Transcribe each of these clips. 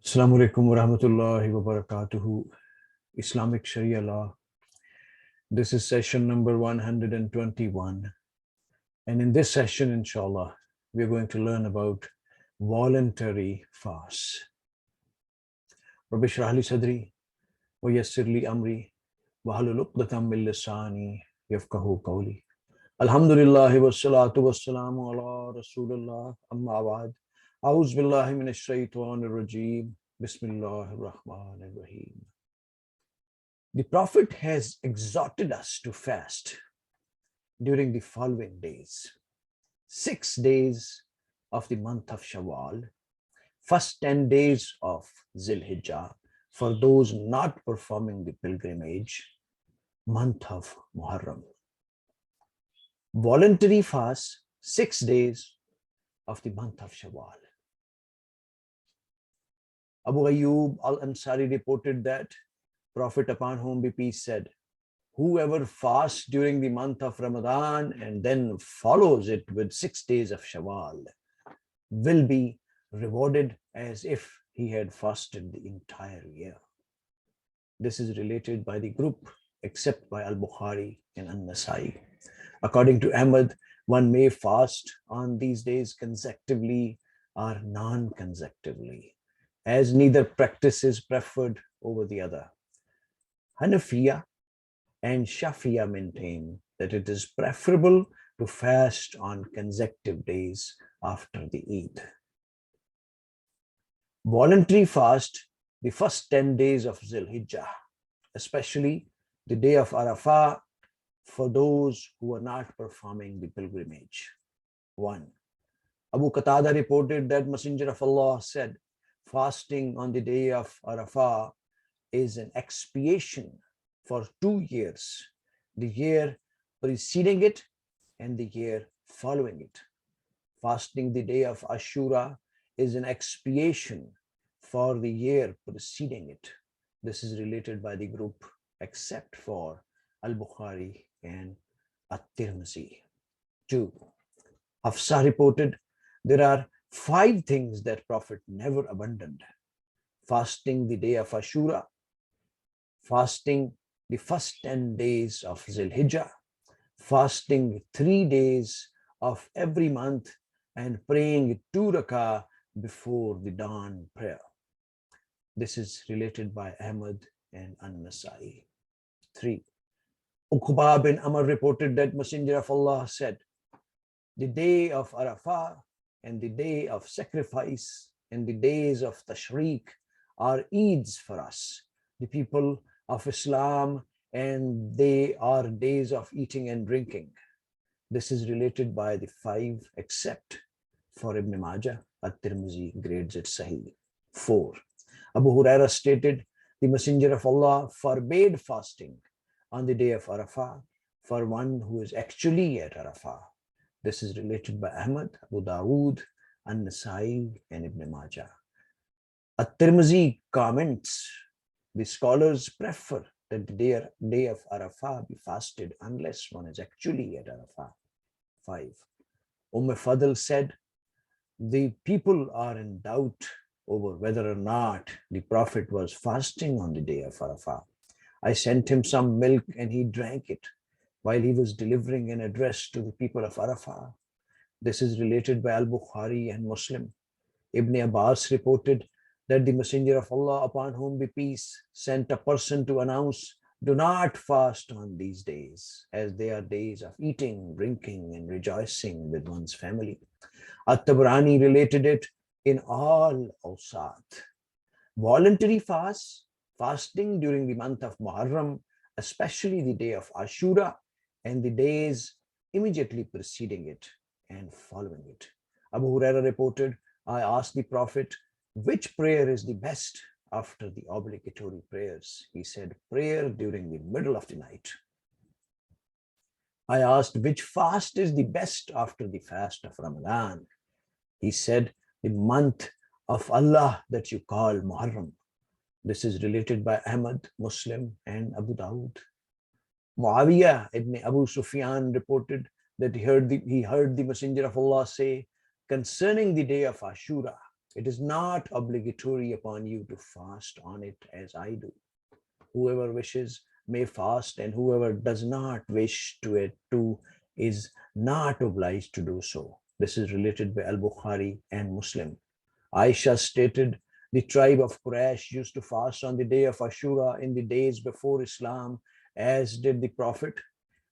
Assalamu alaikum wa rahmatullahi wa barakatuhu. Islamic Sharia law. This is session number 121. And in this session, inshallah, we're going to learn about voluntary fasts. Rabbi shrah li sadri wa yassir li amri wa halul uqdatam min lisani yafqahu qawli. Alhamdulillah wa salatu wa salamu ala rasulullah amma ba'd. A'udhu billahi minash shaitanir rajeem. Bismillahir Rahmanir Rahim. The Prophet has exhorted us to fast during the following days: 6 days of the month of Shawwal, first 10 days of Zhul-Hijjah for those not performing the pilgrimage, month of Muharram. Voluntary fast, 6 days of the month of Shawwal. Abu Ayyub al-Ansari reported that Prophet, upon whom be peace, said, whoever fasts during the month of Ramadan and then follows it with 6 days of Shawwal will be rewarded as if he had fasted the entire year. This is related by the group except by Al-Bukhari and An-Nasai. According to Ahmad, one may fast on these days consecutively or non-consecutively, as neither practice is preferred over the other. Hanafiya and Shafiya maintain that it is preferable to fast on consecutive days after the Eid. Voluntary fast the first 10 days of Zhul-Hijjah, especially the day of Arafah, for those who are not performing the pilgrimage. 1. Abu Qatada reported that Messenger of Allah said, fasting on the day of Arafah is an expiation for 2 years, the year preceding it and the year following it. Fasting the day of Ashura is an expiation for the year preceding it. This is related by the group except for Al-Bukhari and At-Tirmidhi. 2. Hafsa reported there are 5 things that Prophet never abandoned: fasting the day of Ashura, fasting the first 10 days of Zhul-Hijjah, fasting 3 days of every month, and praying 2 rakah before the dawn prayer. This is related by Ahmad and An-Nasai. 3. Uqba bin Amr reported that Messenger of Allah said, the day of Arafah and the day of sacrifice and the days of Tashriq are Eids for us, the people of Islam, and they are days of eating and drinking. This is related by the 5 except for Ibn Majah. At-Tirmidhi grades it Sahih. 4. Abu Huraira stated, the Messenger of Allah forbade fasting on the day of Arafah for one who is actually at Arafah. This is related by Ahmad, Abu Dawood, An-Nasai, and Ibn Majah. At-Tirmidhi comments, the scholars prefer that the day of Arafah be fasted unless one is actually at Arafah. 5. Fadl said, the people are in doubt over whether or not the Prophet was fasting on the day of Arafah. I sent him some milk and he drank it while he was delivering an address to the people of Arafah. This is related by Al-Bukhari and Muslim. Ibn Abbas reported that the Messenger of Allah, upon whom be peace, sent a person to announce, do not fast on these days, as they are days of eating, drinking, and rejoicing with one's family. At-Tabrani related it in all awsat. Voluntary fasts, fasting during the month of Muharram, especially the day of Ashura and the days immediately preceding it and following it. Abu Huraira reported, I asked the Prophet, which prayer is the best after the obligatory prayers? He said, prayer during the middle of the night. I asked, which fast is the best after the fast of Ramadan? He said, the month of Allah that you call Muharram. This is related by Ahmad, Muslim, and Abu Dawood. Muawiyah ibn Abu Sufyan reported that he heard the Messenger of Allah say concerning the day of Ashura, It is not obligatory upon you to fast on it as I do. Whoever wishes may fast, and whoever does not wish to is not obliged to do so. This is related by Al-Bukhari and Muslim. Aisha stated, the tribe of Quraysh used to fast on the day of Ashura in the days before Islam, as did the Prophet.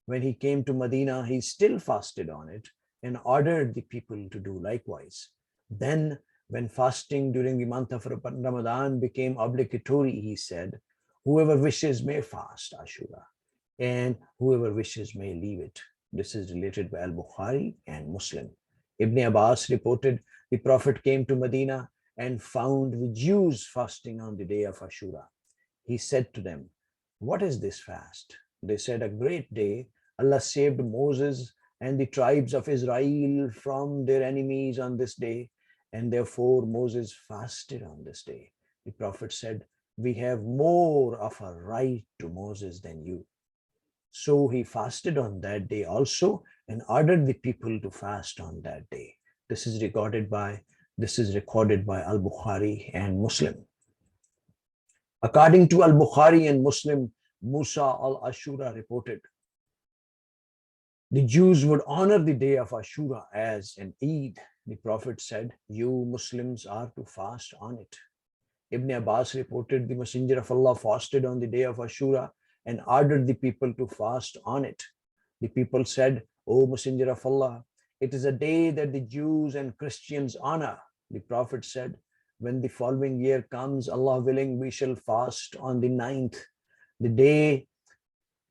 When he came to Medina, he still fasted on it and ordered the people to do likewise. Then, when fasting during the month of Ramadan became obligatory, he said, whoever wishes may fast Ashura, and whoever wishes may leave it. This is related by Al-Bukhari and Muslim. Ibn Abbas reported, the Prophet came to Medina and found the Jews fasting on the day of Ashura. He said to them, what is this fast? They said, a great day. Allah saved Moses and the tribes of Israel from their enemies on this day, and therefore Moses fasted on this day. The Prophet said, we have more of a right to Moses than you. So he fasted on that day also and ordered the people to fast on that day. This is recorded by Al-Bukhari and Muslim. According to Al-Bukhari and Muslim, Musa al-Ashura reported, the Jews would honor the day of Ashura as an Eid. The Prophet said, you Muslims are to fast on it. Ibn Abbas reported, the Messenger of Allah fasted on the day of Ashura and ordered the people to fast on it. The people said, O Messenger of Allah, it is a day that the Jews and Christians honor. The Prophet said, when the following year comes, Allah willing, we shall fast on the 9th. The day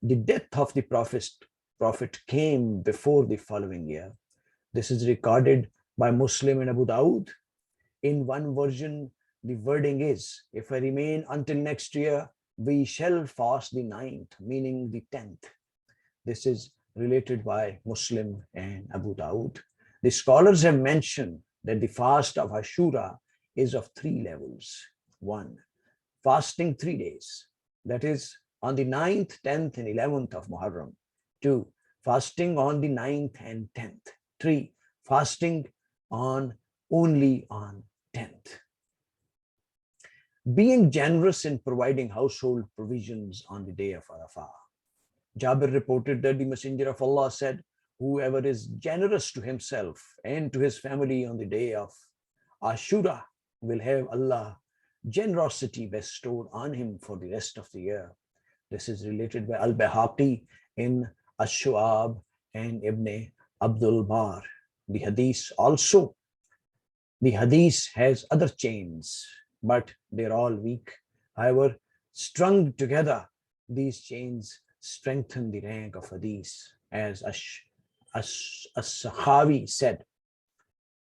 the death of the Prophet came before the following year. This is recorded by Muslim and Abu Dawud. In one version, the wording is, if I remain until next year, we shall fast the 9th, meaning the 10th. This is related by Muslim and Abu Dawud. The scholars have mentioned that the fast of Ashura is of 3 levels. 1, fasting 3 days, that is on the 9th, 10th, and 11th of Muharram. 2, fasting on the 9th and 10th. 3, fasting only on 10th. Being generous in providing household provisions on the day of Arafah. Jabir reported that the Messenger of Allah said, whoever is generous to himself and to his family on the day of Ashura will have Allah generosity bestowed on him for the rest of the year. This is related by Al-Bahaqi in Ash-Shu'ab and Ibn Abdul Bar. The hadith has other chains, but they're all weak. However, strung together, these chains strengthen the rank of hadith. As As-Sahawi said,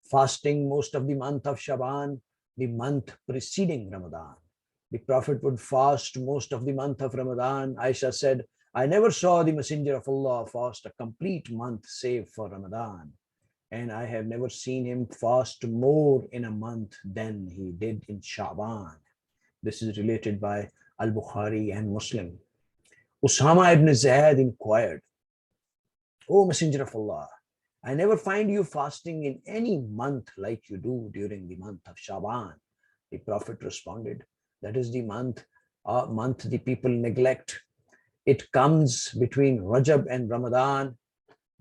fasting most of the month of Shaban, the month preceding Ramadan. The Prophet would fast most of the month of Ramadan. Aisha said, I never saw the Messenger of Allah fast a complete month save for Ramadan. And I have never seen him fast more in a month than he did in Shaban. This is related by Al-Bukhari and Muslim. Usama ibn Zayd inquired, O Messenger of Allah, I never find you fasting in any month like you do during the month of Shaban. The Prophet responded, that is the month the people neglect. It comes between Rajab and Ramadan.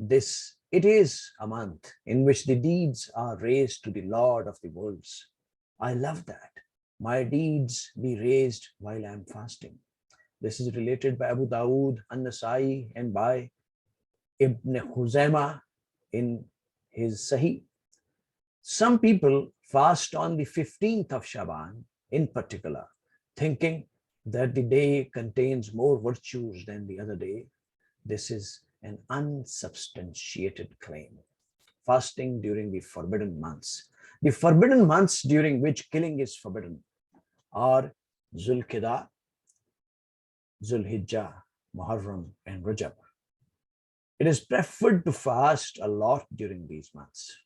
It is a month in which the deeds are raised to the Lord of the worlds. I love that. My deeds be raised while I am fasting. This is related by Abu Dawud, An-Nasai, and by Ibn Khuzaimah in his Sahih. Some people fast on the 15th of Shaban in particular, thinking that the day contains more virtues than the other day. This is an unsubstantiated claim. Fasting during the forbidden months. The forbidden months during which killing is forbidden are Zhul-Hijjah, Muharram, and Rajab. It is preferred to fast a lot during these months.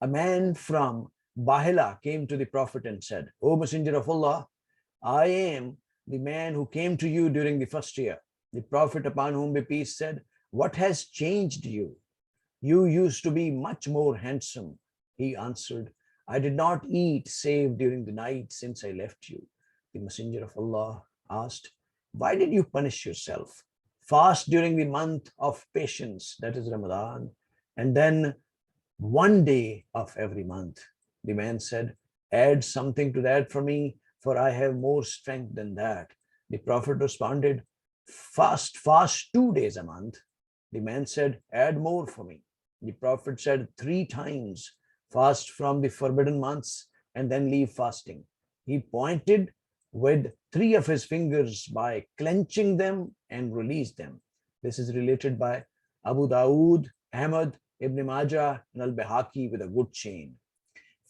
A man from Bahila came to the Prophet and said, O Messenger of Allah, I am the man who came to you during the first year. The Prophet, upon whom be peace, said, what has changed you? You used to be much more handsome. He answered, I did not eat save during the night since I left you. The Messenger of Allah asked, why did you punish yourself? Fast during the month of patience, that is Ramadan, and then one day of every month. The man said, add something to that for me, for I have more strength than that. The Prophet responded, fast 2 days a month. The man said, add more for me. The Prophet said 3 times, fast from the forbidden months and then leave fasting. He pointed with 3 of his fingers by clenching them and released them. This is related by Abu Dawood, Ahmad, Ibn Majah, and Al-Bahaqi with a good chain.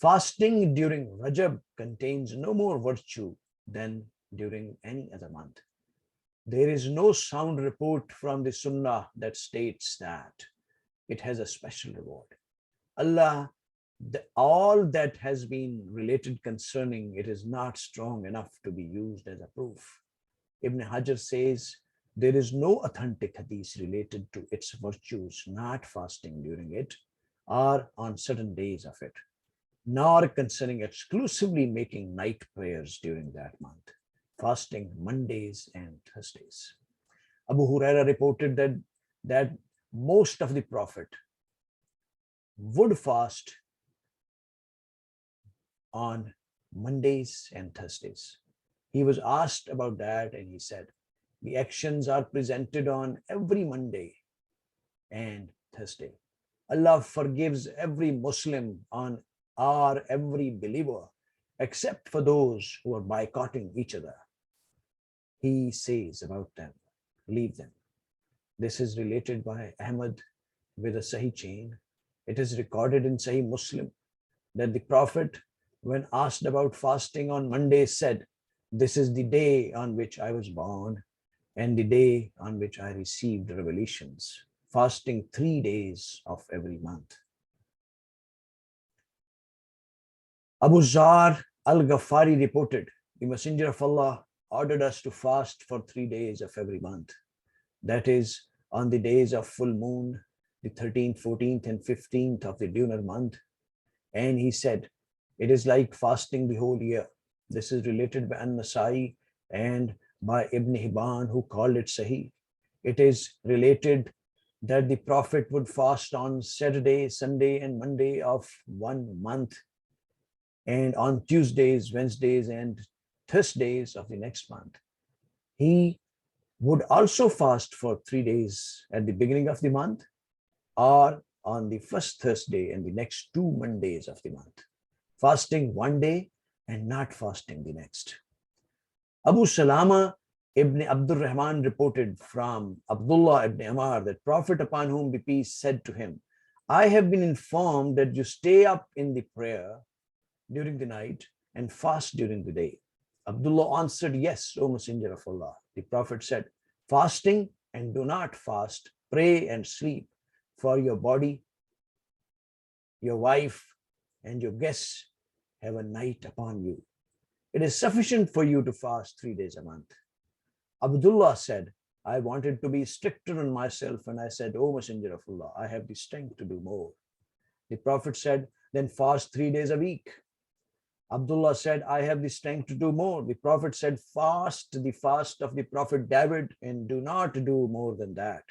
Fasting during Rajab contains no more virtue than during any other month. There is no sound report from the Sunnah that states that it has a special reward. Allah, all that has been related concerning it is not strong enough to be used as a proof. Ibn Hajar says, there is no authentic hadith related to its virtues, not fasting during it or on certain days of it, nor concerning exclusively making night prayers during that month, fasting Mondays and Thursdays. Abu Huraira reported that most of the Prophet would fast on Mondays and Thursdays. He was asked about that and he said, the actions are presented on every Monday and Thursday. Allah forgives every Muslim on or every believer except for those who are boycotting each other. He says about them, leave them. This is related by Ahmad with a Sahih chain. It is recorded in Sahih Muslim that the Prophet, when asked about fasting on Monday, said, this is the day on which I was born and the day on which I received revelations, fasting 3 days of every month. Abu Zar al-Ghafari reported, the Messenger of Allah ordered us to fast for 3 days of every month. That is, on the days of full moon, the 13th, 14th, and 15th of the lunar month. And he said, it is like fasting the whole year. This is related by An-Nasai and by Ibn Hibban, who called it Sahih. It is related that the Prophet would fast on Saturday, Sunday, and Monday of 1 month, and on Tuesdays, Wednesdays, and Thursdays of the next month. He would also fast for 3 days at the beginning of the month or on the first Thursday and the next 2 Mondays of the month, fasting 1 day and not fasting the next. Abu Salama ibn Abdul Rahman reported from Abdullah ibn Amar that Prophet, upon whom be peace, said to him, I have been informed that you stay up in the prayer during the night and fast during the day. Abdullah answered, yes, O Messenger of Allah. The Prophet said, fasting and do not fast, pray and sleep, for your body, your wife, and your guests have a night upon you. It is sufficient for you to fast 3 days a month. Abdullah said, I wanted to be stricter on myself, and I said, O Messenger of Allah, I have the strength to do more. The Prophet said, then fast 3 days a week. Abdullah said, I have the strength to do more. The Prophet said, fast the fast of the Prophet David and do not do more than that.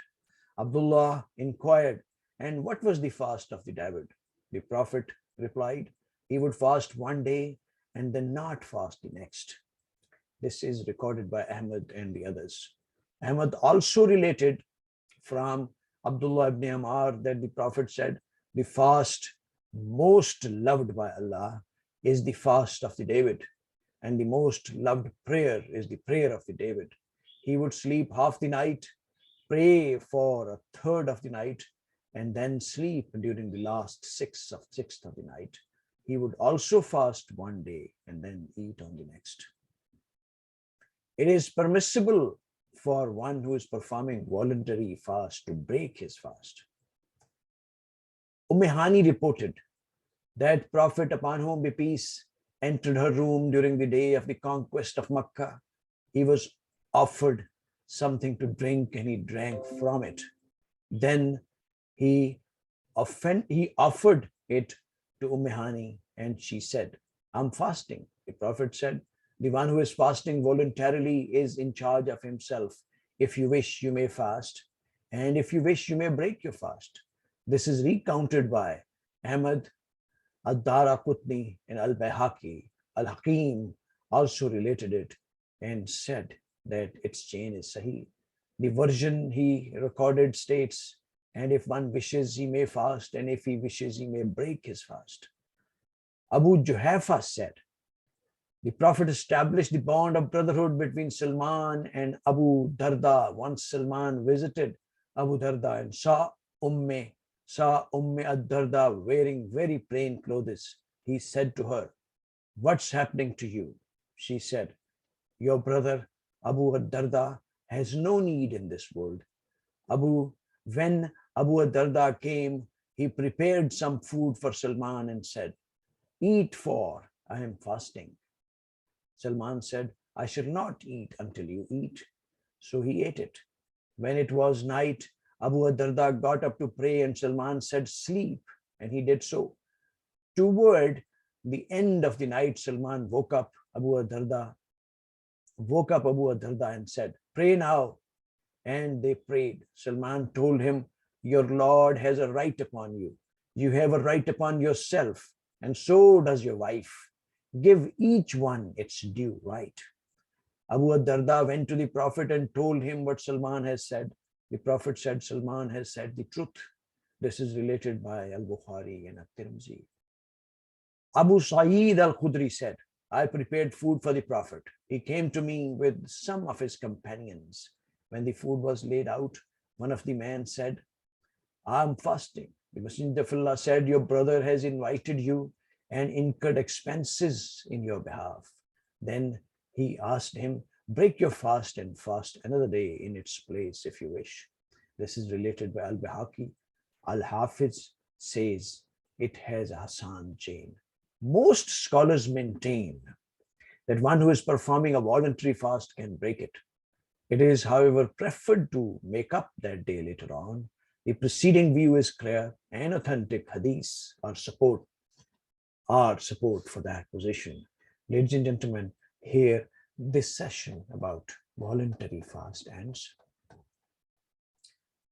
Abdullah inquired, and what was the fast of the David? The Prophet replied, he would fast 1 day and then not fast the next. This is recorded by Ahmad and the others. Ahmad also related from Abdullah ibn Amar that the Prophet said, the fast most loved by Allah is the fast of the David, and the most loved prayer is the prayer of the David. He would sleep half the night, pray for a third of the night, and then sleep during the last sixth of the night. He would also fast 1 day and then eat on the next. It is permissible for one who is performing voluntary fast to break his fast. Hani reported that Prophet, upon whom be peace, entered her room during the day of the conquest of Makkah. He was offered something to drink and he drank from it. Then he offered it to Hani and she said, I'm fasting. The Prophet said, the one who is fasting voluntarily is in charge of himself. If you wish, you may fast, and if you wish, you may break your fast. This is recounted by Ahmad, Ad-Daraqutni, and Al-Bayhaqi. Al-Hakim also related it and said that its chain is sahih. The version he recorded states, and if one wishes, he may fast, and if he wishes, he may break his fast. Abu Juhayfa said, the Prophet established the bond of brotherhood between Salman and Abu Darda. Once Salman visited Abu Darda and saw Umme ad-Darda wearing very plain clothes. He said to her, what's happening to you? She said, your brother Abu ad-Darda has no need in this world. When Abu ad-Darda came, he prepared some food for Salman and said, eat, for I am fasting. Salman said, I shall not eat until you eat. So he ate it. When it was night, Abu ad-Darda got up to pray and Salman said, sleep, and he did so. Toward the end of the night, Salman woke up Abu ad-Darda and said, pray now. And they prayed. Salman told him, your Lord has a right upon you. You have a right upon yourself, and so does your wife. Give each one its due right. Abu ad-Darda went to the Prophet and told him what Salman has said. The Prophet said, Salman has said the truth. This is related by Al-Bukhari and At-Tirmidhi. Abu Syed al-Khudri said, I prepared food for the Prophet. He came to me with some of his companions. When the food was laid out, one of the men said, I am fasting. The Messenger of Allah said, your brother has invited you and incurred expenses in your behalf. Then he asked him, break your fast and fast another day in its place if you wish. This is related by Al-Bayhaqi. Al-Hafiz says it has a Hasan chain. Most scholars maintain that one who is performing a voluntary fast can break it. It is, however, preferred to make up that day later on. The preceding view is clear, and authentic hadiths are support for that position. Ladies and gentlemen, here this session about voluntary fast ends.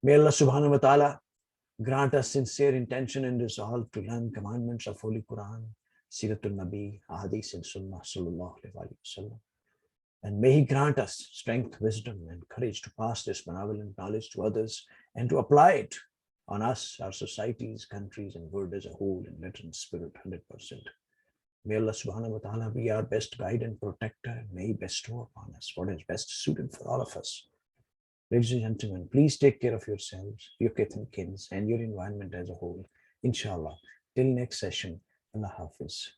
May Allah subhanahu wa ta'ala grant us sincere intention and resolve to learn commandments of Holy Quran, Siratul Nabi, Hadith and Sunnah sallallahu alaihi wasallam. And may He grant us strength, wisdom, and courage to pass this benevolent knowledge to others and to apply it on us, our societies, countries, and world as a whole in letter and spirit 100%. May Allah subhanahu wa ta'ala be our best guide and protector, and may He bestow upon us what is best suited for all of us. Ladies and gentlemen, please take care of yourselves, your kith and kins, and your environment as a whole. Inshallah. Till next session, Allah Hafiz.